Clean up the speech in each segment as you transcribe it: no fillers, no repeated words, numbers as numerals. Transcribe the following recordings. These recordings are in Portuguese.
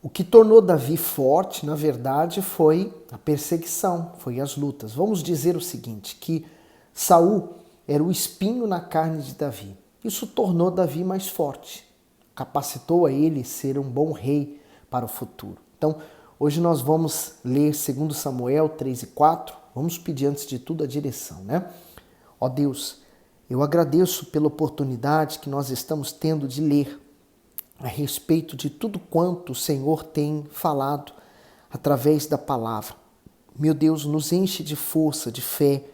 O que tornou Davi forte, na verdade, foi a perseguição, foi as lutas. Vamos dizer o seguinte, que Saul era o espinho na carne de Davi. Isso tornou Davi mais forte, capacitou a ele ser um bom rei para o futuro. Então, hoje nós vamos ler 2 Samuel 3 e 4. Vamos pedir antes de tudo a direção, né? Ó Deus, eu agradeço pela oportunidade que nós estamos tendo de ler a respeito de tudo quanto o Senhor tem falado através da palavra. Meu Deus, nos enche de força, de fé,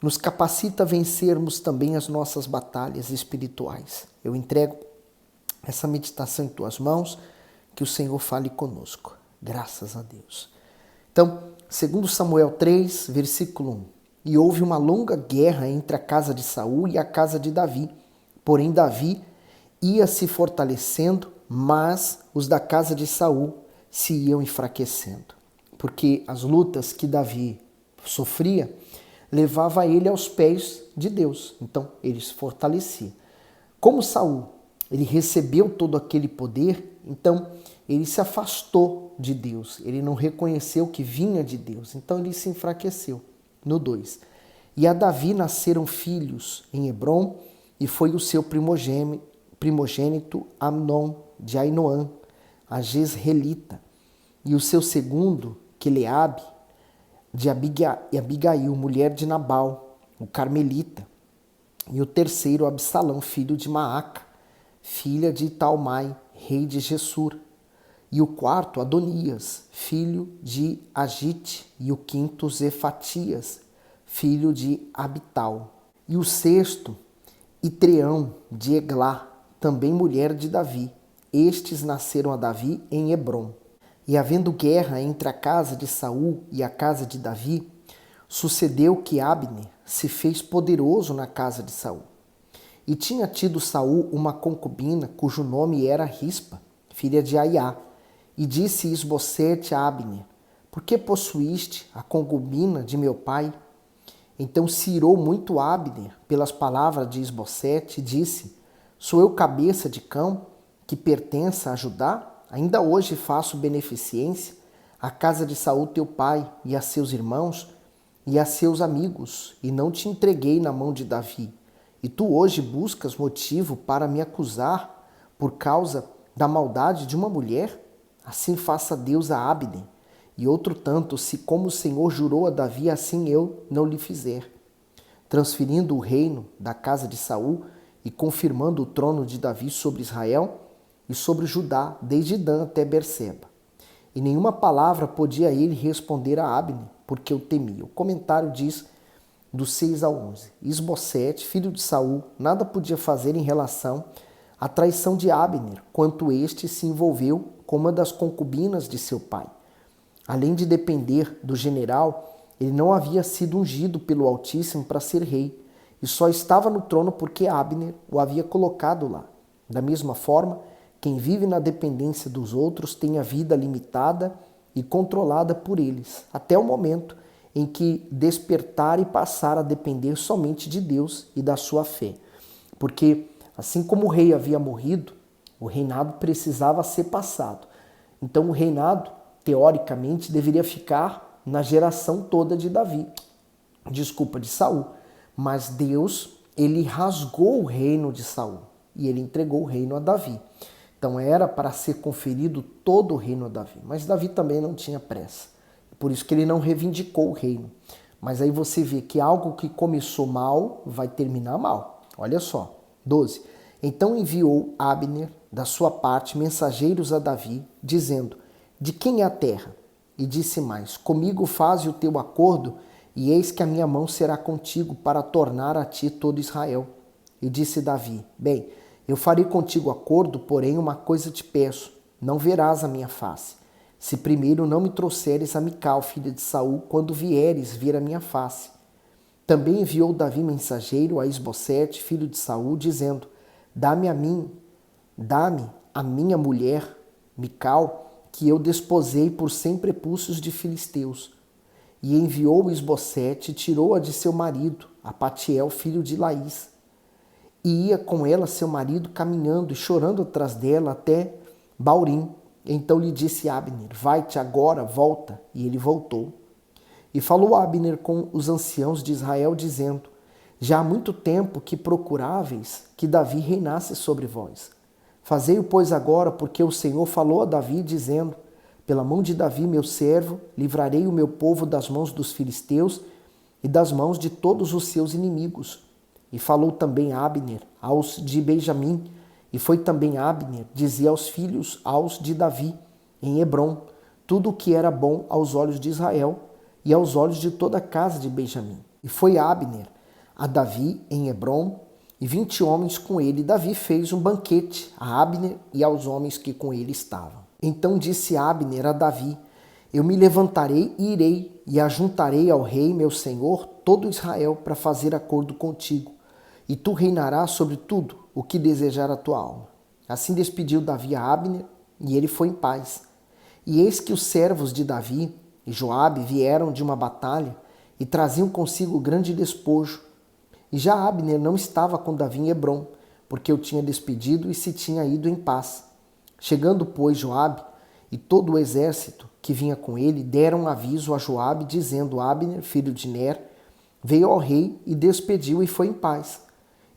nos capacita a vencermos também as nossas batalhas espirituais. Eu entrego essa meditação em tuas mãos, que o Senhor fale conosco. Graças a Deus. Então, 2 Samuel 3, versículo 1. E houve uma longa guerra entre a casa de Saul e a casa de Davi. Porém, Davi ia se fortalecendo, mas os da casa de Saul se iam enfraquecendo. Porque as lutas que Davi sofria levava ele aos pés de Deus. Então, ele se fortalecia. Como Saul, ele recebeu todo aquele poder, então ele se afastou de Deus. Ele não reconheceu que vinha de Deus. Então, ele se enfraqueceu. No 2. E a Davi nasceram filhos em Hebrom, e foi o seu primogênito Amnon de Ainoã, a Jezreelita, e o seu segundo, Queleabe, de Abigail, mulher de Nabal, o Carmelita, e o terceiro, Absalão, filho de Maaca, filha de Talmai, rei de Gessur, e o quarto, Adonias, filho de Agite, e o quinto, Zefatias, filho de Abital, e o sexto, Itreão, de Eglá, também mulher de Davi. Estes nasceram a Davi em Hebrom. E havendo guerra entre a casa de Saul e a casa de Davi, sucedeu que Abner se fez poderoso na casa de Saul. E tinha tido Saul uma concubina, cujo nome era Rispa, filha de Aiá. E disse Isbosete a Abner: Por que possuíste a concubina de meu pai? Então se irou muito Abner pelas palavras de Isbosete e disse: Sou eu cabeça de cão que pertença a Judá? Ainda hoje faço beneficência à casa de Saul teu pai e a seus irmãos e a seus amigos, e não te entreguei na mão de Davi. E tu hoje buscas motivo para me acusar por causa da maldade de uma mulher? Assim faça Deus a Abner, e outro tanto, se como o Senhor jurou a Davi, assim eu não lhe fizer, transferindo o reino da casa de Saul e confirmando o trono de Davi sobre Israel e sobre Judá, desde Dan até Berseba. E nenhuma palavra podia ele responder a Abner, porque o temia. O comentário diz do 6 ao 11. Isbosete, filho de Saul, nada podia fazer em relação à traição de Abner, quanto este se envolveu com uma das concubinas de seu pai. Além de depender do general, ele não havia sido ungido pelo Altíssimo para ser rei, e só estava no trono porque Abner o havia colocado lá. Da mesma forma, quem vive na dependência dos outros tem a vida limitada e controlada por eles, até o momento em que despertar e passar a depender somente de Deus e da sua fé. Porque, assim como o rei havia morrido, o reinado precisava ser passado. Então o reinado, teoricamente, deveria ficar na geração toda de de Saul. Mas Deus, ele rasgou o reino de Saul e ele entregou o reino a Davi. Então era para ser conferido todo o reino a Davi. Mas Davi também não tinha pressa. Por isso que ele não reivindicou o reino. Mas aí você vê que algo que começou mal vai terminar mal. Olha só. 12. Então enviou Abner, da sua parte, mensageiros a Davi, dizendo: De quem é a terra? E disse mais: Comigo faze o teu acordo, e eis que a minha mão será contigo para tornar a ti todo Israel. E disse Davi: Bem, eu farei contigo acordo, porém uma coisa te peço: não verás a minha face, se primeiro não me trouxeres a Mical, filha de Saul, quando vieres ver a minha face. Também enviou Davi mensageiro a Isbosete, filho de Saul, dizendo: Dá-me a minha mulher, Mical, que eu desposei por 100 prepúcios de filisteus. E enviou Isbosete e tirou-a de seu marido, a Patiel, filho de Laís. E ia com ela seu marido caminhando e chorando atrás dela até Baurim. Então lhe disse Abner: vai-te agora, volta. E ele voltou. E falou Abner com os anciãos de Israel, dizendo: já há muito tempo que procuráveis que Davi reinasse sobre vós. Fazei-o, pois, agora, porque o Senhor falou a Davi, dizendo: pela mão de Davi, meu servo, livrarei o meu povo das mãos dos filisteus e das mãos de todos os seus inimigos. E falou também Abner aos de Benjamim, e foi também Abner dizer aos filhos aos de Davi, em Hebrom, tudo o que era bom aos olhos de Israel e aos olhos de toda a casa de Benjamim. E foi Abner a Davi em Hebrom, e 20 homens com ele. Davi fez um banquete a Abner e aos homens que com ele estavam. Então disse Abner a Davi: eu me levantarei e irei, e ajuntarei ao rei, meu senhor, todo Israel, para fazer acordo contigo, e tu reinarás sobre tudo o que desejar a tua alma. Assim despediu Davi a Abner, e ele foi em paz. E eis que os servos de Davi e Joabe vieram de uma batalha, e traziam consigo grande despojo. E já Abner não estava com Davi em Hebrom, porque o tinha despedido e se tinha ido em paz. Chegando, pois, Joabe e todo o exército que vinha com ele, deram aviso a Joabe, dizendo: Abner, filho de Ner, veio ao rei e despediu e foi em paz.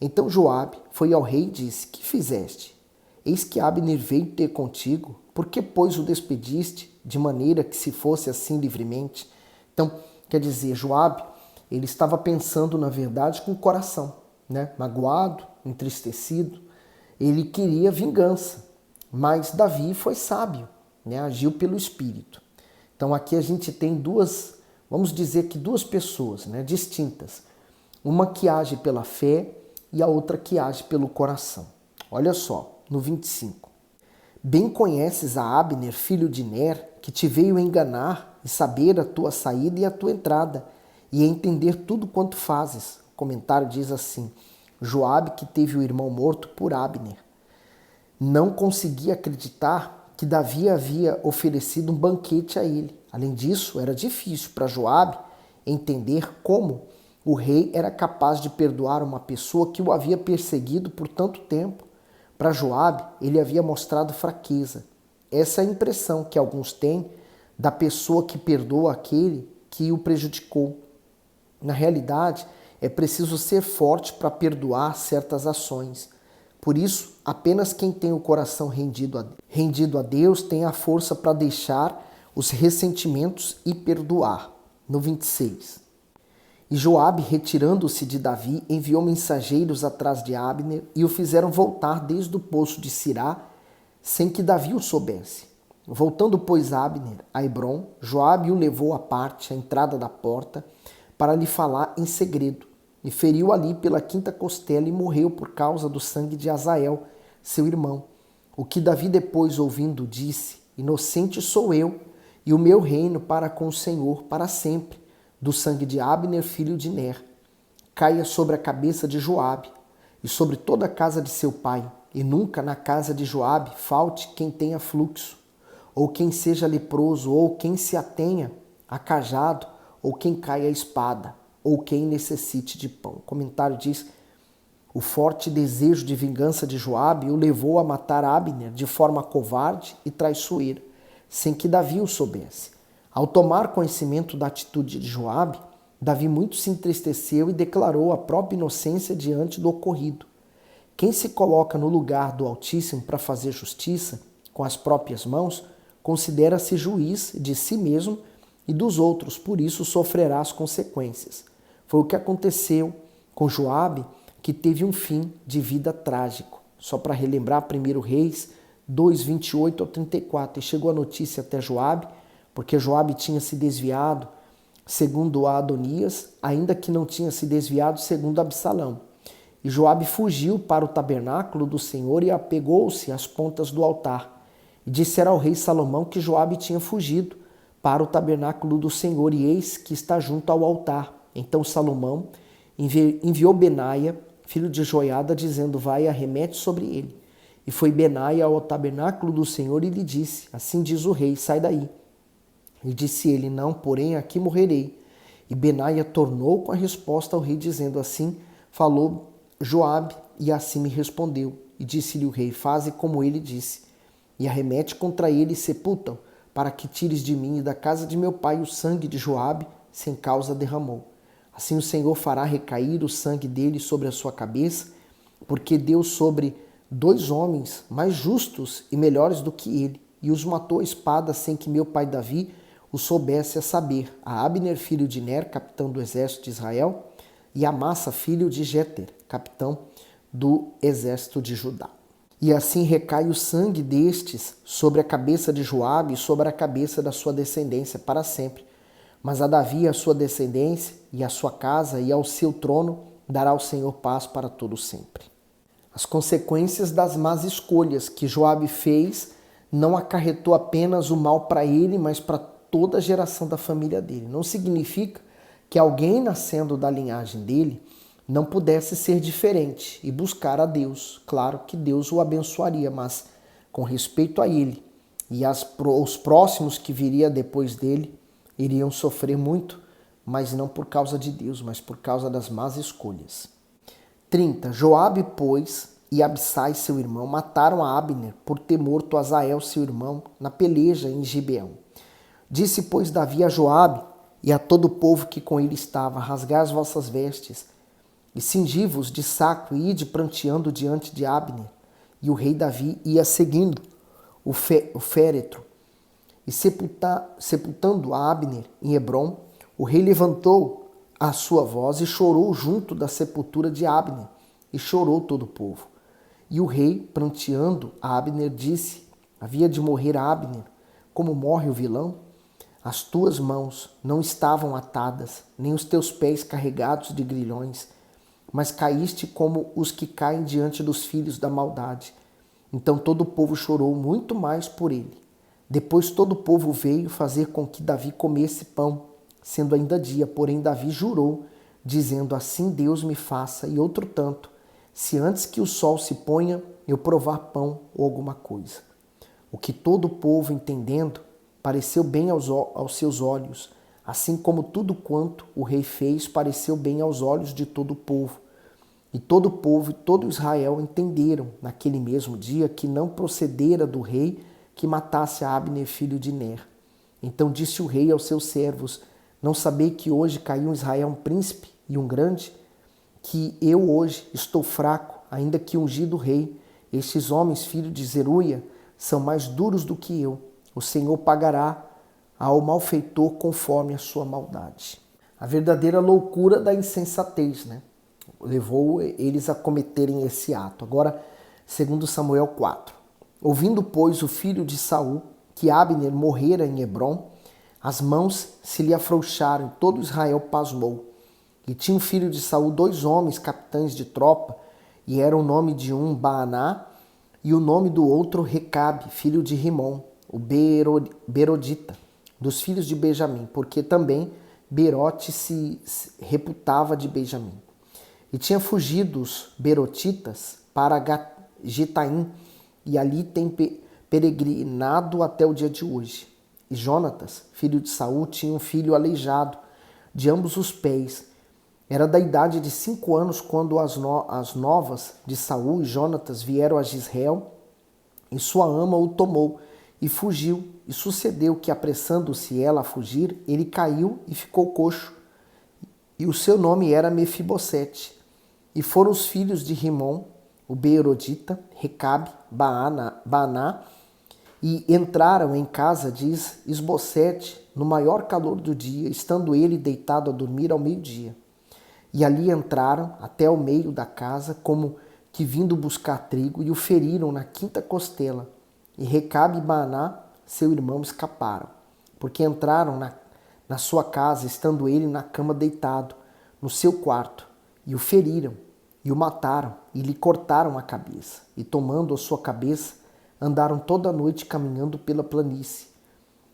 Então Joabe foi ao rei e disse: que fizeste? Eis que Abner veio ter contigo, por que, pois, o despediste, de maneira que se fosse assim livremente? Então, quer dizer, Joabe, ele estava pensando, na verdade, com o coração, né? Magoado, entristecido. Ele queria vingança, mas Davi foi sábio, né? Agiu pelo Espírito. Então aqui a gente tem duas, vamos dizer que duas pessoas, né? Distintas. Uma que age pela fé e a outra que age pelo coração. Olha só, no 25. Bem conheces a Abner, filho de Ner, que te veio enganar e saber a tua saída e a tua entrada, e entender tudo quanto fazes. O comentário diz assim: Joabe, que teve o irmão morto por Abner, não conseguia acreditar que Davi havia oferecido um banquete a ele. Além disso, era difícil para Joabe entender como o rei era capaz de perdoar uma pessoa que o havia perseguido por tanto tempo. Para Joabe, ele havia mostrado fraqueza. Essa é a impressão que alguns têm da pessoa que perdoa aquele que o prejudicou. Na realidade, é preciso ser forte para perdoar certas ações. Por isso, apenas quem tem o coração rendido a Deus tem a força para deixar os ressentimentos e perdoar. No 26. E Joabe, retirando-se de Davi, enviou mensageiros atrás de Abner e o fizeram voltar desde o poço de Sirá, sem que Davi o soubesse. Voltando, pois, Abner a Hebrom, Joabe o levou à parte, à entrada da porta, para lhe falar em segredo, e feriu ali pela quinta costela e morreu por causa do sangue de Azael, seu irmão. O que Davi depois, ouvindo, disse: inocente sou eu, e o meu reino para com o Senhor para sempre, do sangue de Abner, filho de Ner. Caia sobre a cabeça de Joabe, e sobre toda a casa de seu pai, e nunca na casa de Joabe falte quem tenha fluxo, ou quem seja leproso, ou quem se atenha a cajado, ou quem caia a espada, ou quem necessite de pão. O comentário diz: o forte desejo de vingança de Joabe o levou a matar Abner de forma covarde e traiçoeira, sem que Davi o soubesse. Ao tomar conhecimento da atitude de Joabe, Davi muito se entristeceu e declarou a própria inocência diante do ocorrido. Quem se coloca no lugar do Altíssimo para fazer justiça com as próprias mãos, considera-se juiz de si mesmo e dos outros, por isso sofrerá as consequências. Foi o que aconteceu com Joabe, que teve um fim de vida trágico. Só para relembrar, 1 Reis 2, 28 ao 34. E chegou a notícia até Joabe, porque Joabe tinha se desviado segundo a Adonias, ainda que não tinha se desviado segundo Absalão. E Joabe fugiu para o tabernáculo do Senhor e apegou-se às pontas do altar. E dissera ao rei Salomão que Joabe tinha fugido para o tabernáculo do Senhor, e eis que está junto ao altar. Então Salomão enviou Benaia, filho de Joiada, dizendo: vai e arremete sobre ele. E foi Benaia ao tabernáculo do Senhor e lhe disse: assim diz o rei, sai daí. E disse ele: não, porém aqui morrerei. E Benaia tornou com a resposta ao rei, dizendo: assim falou Joabe, e assim me respondeu. E disse-lhe o rei: faze como ele disse. e arremete contra ele e sepultam, para que tires de mim e da casa de meu pai o sangue de Joabe, sem causa derramou. Assim o Senhor fará recair o sangue dele sobre a sua cabeça, porque deu sobre 2 homens mais justos e melhores do que ele, e os matou a espada sem que meu pai Davi o soubesse, a saber, a Abner, filho de Ner, capitão do exército de Israel, e Amassa, filho de Jeter, capitão do exército de Judá. E assim recai o sangue destes sobre a cabeça de Joabe e sobre a cabeça da sua descendência para sempre. Mas a Davi e a sua descendência, e a sua casa, e ao seu trono, dará o Senhor paz para todo sempre. As consequências das más escolhas que Joabe fez não acarretou apenas o mal para ele, mas para toda a geração da família dele. Não significa que alguém nascendo da linhagem dele não pudesse ser diferente e buscar a Deus. Claro que Deus o abençoaria, mas com respeito a ele e os próximos que viria depois dele iriam sofrer muito, mas não por causa de Deus, mas por causa das más escolhas. 30. Joabe, pois, e Abissai, seu irmão, mataram a Abner por ter morto Azael, seu irmão, na peleja em Gibeão. Disse, pois, Davi a Joabe e a todo o povo que com ele estava: rasgai as vossas vestes e cingi-vos de saco e ide pranteando diante de Abner. E o rei Davi ia seguindo o féretro. E sepultando a Abner em Hebrom, o rei levantou a sua voz e chorou junto da sepultura de Abner, e chorou todo o povo. E o rei, pranteando a Abner, disse: havia de morrer Abner, como morre o vilão? As tuas mãos não estavam atadas, nem os teus pés carregados de grilhões, mas caíste como os que caem diante dos filhos da maldade. Então todo o povo chorou muito mais por ele. Depois todo o povo veio fazer com que Davi comesse pão, sendo ainda dia, porém Davi jurou, dizendo: assim Deus me faça, e outro tanto, se antes que o sol se ponha, eu provar pão ou alguma coisa. O que todo o povo, entendendo, pareceu bem aos seus olhos, assim como tudo quanto o rei fez pareceu bem aos olhos de todo o povo. E todo o povo e todo Israel entenderam, naquele mesmo dia, que não procedera do rei que matasse a Abner, filho de Ner. Então disse o rei aos seus servos: não sabei que hoje caiu em Israel um príncipe e um grande? Que eu hoje estou fraco, ainda que ungido rei. Estes homens, filhos de Zeruia, são mais duros do que eu. O Senhor pagará ao malfeitor conforme a sua maldade. A verdadeira loucura da insensatez, né? Levou eles a cometerem esse ato. Agora, segundo Samuel 4. Ouvindo, pois, o filho de Saul que Abner morrera em Hebrom, as mãos se lhe afrouxaram, e todo Israel pasmou. E tinha o filho de Saul 2 homens, capitães de tropa, e era o nome de um Baaná, e o nome do outro Recabe, filho de Rimom, o Berodita, dos filhos de Benjamim, porque também Berote se reputava de Benjamim. E tinha fugido os Berotitas para Gitaim, e ali tem peregrinado até o dia de hoje. E Jonatas, filho de Saul, tinha um filho aleijado de ambos os pés. Era da idade de 5 anos quando as novas de Saul e Jonatas vieram a Gisrael, e sua ama o tomou e fugiu. E sucedeu que, apressando-se ela a fugir, ele caiu e ficou coxo. E o seu nome era Mefibosete. E foram os filhos de Rimom, o Beerodita, Recabe, Baaná, e entraram em casa de Isbosete no maior calor do dia, estando ele deitado a dormir ao meio-dia. E ali entraram até o meio da casa, como que vindo buscar trigo, e o feriram na quinta costela. E Recabe e Baaná, seu irmão, escaparam, porque entraram na sua casa, estando ele na cama deitado, no seu quarto, e o feriram, e o mataram, e lhe cortaram a cabeça. E tomando a sua cabeça, andaram toda a noite caminhando pela planície.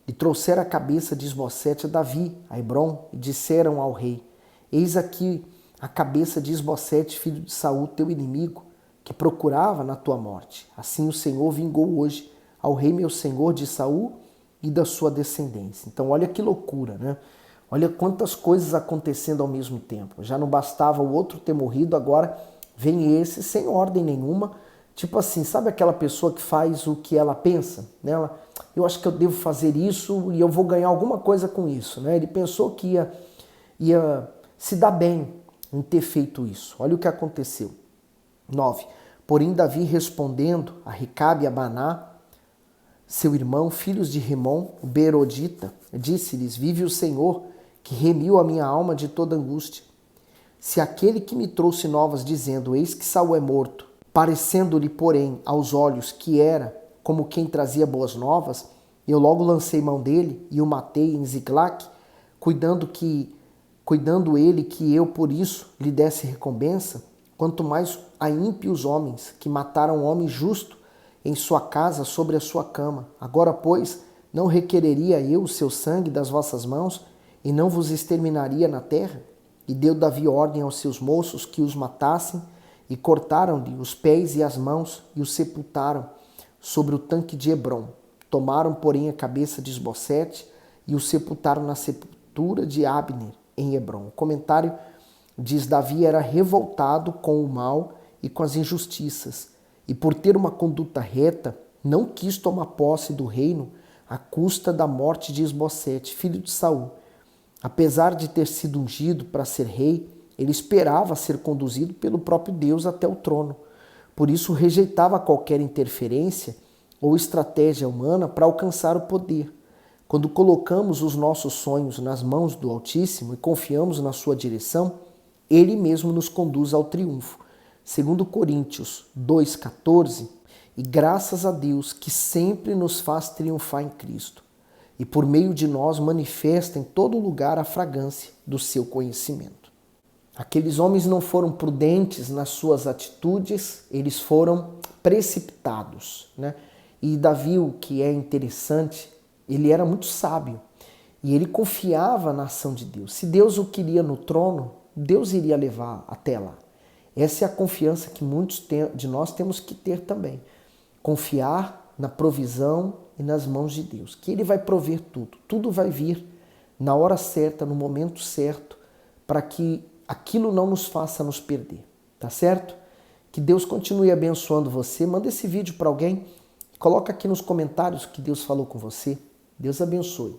E trouxeram a cabeça de Isbosete a Davi, a Hebrom, e disseram ao rei: eis aqui a cabeça de Isbosete, filho de Saul, teu inimigo, que procurava na tua morte. Assim o Senhor vingou hoje ao rei meu senhor de Saul e da sua descendência. Então olha que loucura, né? Olha quantas coisas acontecendo ao mesmo tempo. Já não bastava o outro ter morrido, agora vem esse sem ordem nenhuma, Tipo assim, sabe aquela pessoa que faz o que ela pensa? Né? Eu acho que eu devo fazer isso e eu vou ganhar alguma coisa com isso. Né? Ele pensou que ia se dar bem em ter feito isso. Olha o que aconteceu. 9. Porém, Davi respondendo a Recabe e a Baná, seu irmão, filhos de Rimom, o Beerodita, disse-lhes: Vive o Senhor, que remiu a minha alma de toda angústia. Se aquele que me trouxe novas dizendo: Eis que Saul é morto, parecendo-lhe, porém, aos olhos que era como quem trazia boas novas, eu logo lancei mão dele e o matei em Ziclac, cuidando ele que eu por isso lhe desse recompensa, quanto mais a ímpios homens que mataram um homem justo em sua casa sobre a sua cama. Agora, pois, não requereria eu o seu sangue das vossas mãos e não vos exterminaria na terra? E deu Davi ordem aos seus moços que os matassem e cortaram-lhe os pés e as mãos e os sepultaram sobre o tanque de Hebrom. Tomaram, porém, a cabeça de Esbocete e o sepultaram na sepultura de Abner em Hebrom. O comentário diz: Davi era revoltado com o mal e com as injustiças, e por ter uma conduta reta, não quis tomar posse do reino à custa da morte de Esbocete, filho de Saul. Apesar de ter sido ungido para ser rei, ele esperava ser conduzido pelo próprio Deus até o trono. Por isso rejeitava qualquer interferência ou estratégia humana para alcançar o poder. Quando colocamos os nossos sonhos nas mãos do Altíssimo e confiamos na sua direção, ele mesmo nos conduz ao triunfo. Segundo Coríntios 2,14, e graças a Deus que sempre nos faz triunfar em Cristo, e por meio de nós manifesta em todo lugar a fragrância do seu conhecimento. Aqueles homens não foram prudentes nas suas atitudes, eles foram precipitados, né? E Davi, o que é interessante, ele era muito sábio e ele confiava na ação de Deus. Se Deus o queria no trono, Deus iria levar até lá. Essa é a confiança que muitos de nós temos que ter também. Confiar na provisão e nas mãos de Deus, que Ele vai prover tudo. Tudo vai vir na hora certa, no momento certo, para que aquilo não nos faça nos perder, tá certo? Que Deus continue abençoando você. Manda esse vídeo para alguém, coloca aqui nos comentários o que Deus falou com você. Deus abençoe.